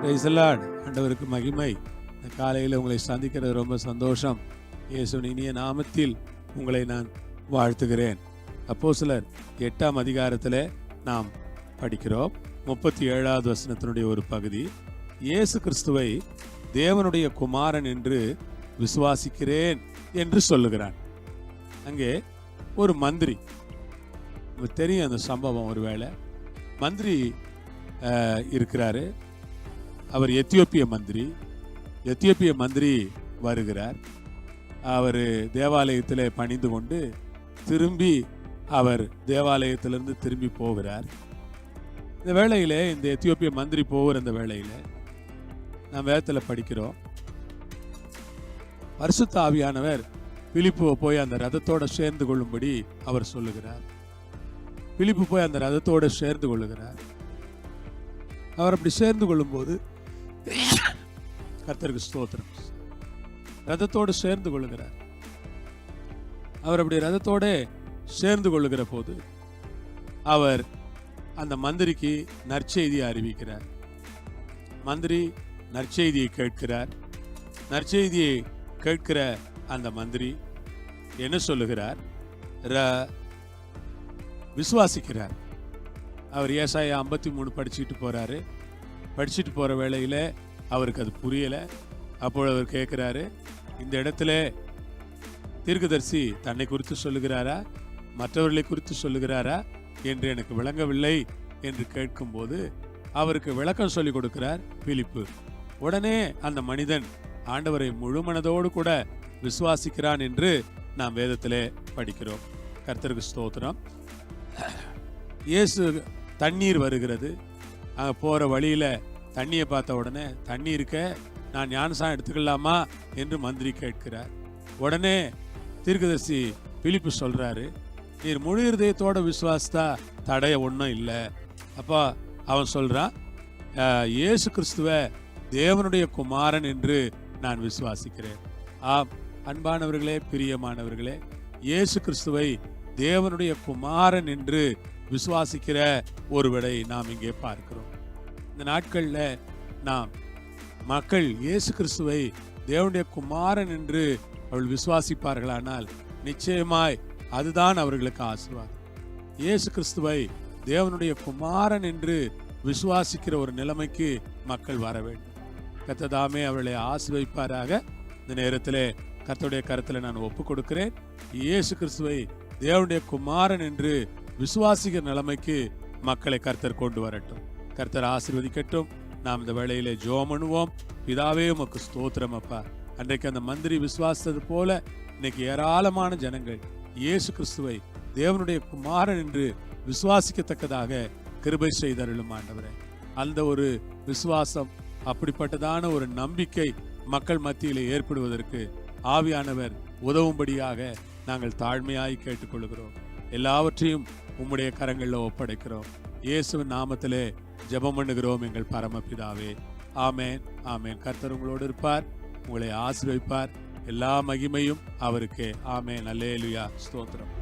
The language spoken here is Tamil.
Praise the Lord. ஆண்டவருக்கு மகிமை. இந்த காலையில் உங்களை சந்திக்கிறது ரொம்ப சந்தோஷம். இயேசுவின் இனிய நாமத்தில் உங்களை நான் வாழ்த்துகிறேன். அப்போஸ்தலர் 8ஆம் அதிகாரத்தில் நாம் படிக்கிறோம். 37வது வசனத்தினுடைய ஒரு பகுதி, இயேசு கிறிஸ்துவை தேவனுடைய குமாரன் என்று விசுவாசிக்கிறேன் என்று சொல்லுகிறான். அங்கே ஒரு மந்திரி, தெரியும் அந்த சம்பவம். ஒருவேளை மந்திரி இருக்கிறாரு. அவர் எத்தியோப்பிய மந்திரி வருகிறார். அவர் தேவாலயத்தில் பணிந்து கொண்டு திரும்பி அவர் தேவாலயத்திலிருந்து திரும்பி போகிறார். இந்த வேளையில், இந்த எத்தியோப்பிய மந்திரி போகிற இந்த வேளையில் நாம் வேதத்தில் படிக்கிறோம், பரிசுத்த ஆவியானவர் பிலிப்புவை போய் அந்த ரதத்தோடு சேர்ந்து கொள்ளும்படி அவர் சொல்லுகிறார். பிலிப்பு போய் அந்த ரதத்தோடு சேர்ந்து கொள்ளுகிறார். அவர் அப்படி சேர்ந்து கொள்ளும்போது, கர்த்தருக்கு ஸ்தோத்திரம், ரதத்தோடு சேர்ந்து கொள்ளுகிறார். அவர் அப்படி ரதத்தோடு சேர்ந்து கொள்ளுகிற போது அவர் அந்த மந்திரிக்கு நற்செய்தியை அறிவிக்கிறார். மந்திரி நற்செய்தியை கேட்கிறார். நற்செய்தியை கேட்கிற அந்த மந்திரி என்ன சொல்லுகிறார்? விசுவாசிக்கிறார். அவர் ஏசாயா 53 படிச்சுட்டு போகிற வேளையில் அவருக்கு அது புரியலை. அப்பொழுது அவர் கேட்குறாரு, இந்த இடத்துல தீர்க்கதரிசி தன்னை குறித்து சொல்லுகிறாரா, மற்றவர்களை குறித்து சொல்லுகிறாரா என்று எனக்கு விளங்கவில்லை என்று கேட்கும்போது அவருக்கு விளக்கம் சொல்லிக் கொடுக்கிறார் பிலிப்பு. உடனே அந்த மனிதன் ஆண்டவரை முழு மனதோடு கூட விசுவாசிக்கிறான் என்று நாம் வேதத்திலே படிக்கிறோம். கர்த்தருக்கு ஸ்தோத்திரம். இயேசு தண்ணீர் வருகிறது. அங்கே போகிற வழியில் தண்ணியை பார்த்த உடனே, தண்ணி இருக்க, நான் ஞானசானம் எடுத்துக்கலாமா என்று மந்திரி கேட்கிறார். உடனே தீர்க்கதரிசி பிலிப்பு சொல்கிறாரு, நீர் முழு இருதயத்தோட விசுவாசத்தா தடைய ஒன்றும் இல்லை. அப்போ அவன் சொல்கிறான், இயேசு கிறிஸ்துவை தேவனுடைய குமாரன் என்று நான் விசுவாசிக்கிறேன். ஆம் அன்பானவர்களே, பிரியமானவர்களே, இயேசு கிறிஸ்துவை தேவனுடைய குமாரன் என்று விசுவாசிக்கிற ஒருவரை நாம் இங்கே பார்க்கிறோம். இந்த நாட்களில் நாம் மக்கள் இயேசு கிறிஸ்துவை தேவனுடைய குமாரன் என்று அவர்கள் விசுவாசிப்பார்களானால் நிச்சயமாய் அதுதான் அவர்களுக்கு ஆசீர்வாதம். இயேசு கிறிஸ்துவை தேவனுடைய குமாரன் என்று விசுவாசிக்கிற ஒரு நிலைமைக்கு மக்கள் வர வேண்டும். கர்த்தர் தாமே அவர்களை ஆசீர்வதிப்பாராக. இந்த நேரத்தில் கர்த்தருடைய கருத்தில் நான் ஒப்புக் கொடுக்கிறேன். இயேசு கிறிஸ்துவை தேவனுடைய குமாரன் என்று விசுவாசிக்கிற நிலைமைக்கு மக்களை கர்த்தர் கொண்டு வரட்டும். கர்த்தர் ஆசீர்வதிக்கட்டும். நாம் இந்த வேளையிலே ஜெபம் பண்ணுவோம். பிதாவே, உமக்கு ஸ்தோத்திரம் அப்பா. அன்றைக்கு அந்த மந்திரி விசுவாசித்தது போல இன்னைக்கு ஏராளமான ஜனங்கள் இயேசு கிறிஸ்துவை தேவனுடைய குமாரன் என்று விசுவாசிக்கத்தக்கதாக கிருபை செய்தருளும் ஆண்டவரே. அந்த ஒரு விசுவாசம், அப்படிப்பட்டதான ஒரு நம்பிக்கை மக்கள் மத்தியிலே ஏற்படுவதற்கு ஆவியானவர் உதவும்படியாக நாங்கள் தாழ்மையாய் கேட்டுக்கொள்கிறோம். எல்லாவற்றையும் உம்முடைய கரங்களில் ஒப்படைக்கிறோம். இயேசுவின் நாமத்திலே ஜெபம் பண்ணுகிறோம் எங்கள் பரமபிதாவே. ஆமேன், ஆமேன். கர்த்தர் உங்களோடு இருப்பார், உங்களை ஆசீர்வதிப்பார். எல்லா மகிமையும் அவருக்கே. ஆமேன். அல்லேலூயா. ஸ்தோத்திரம்.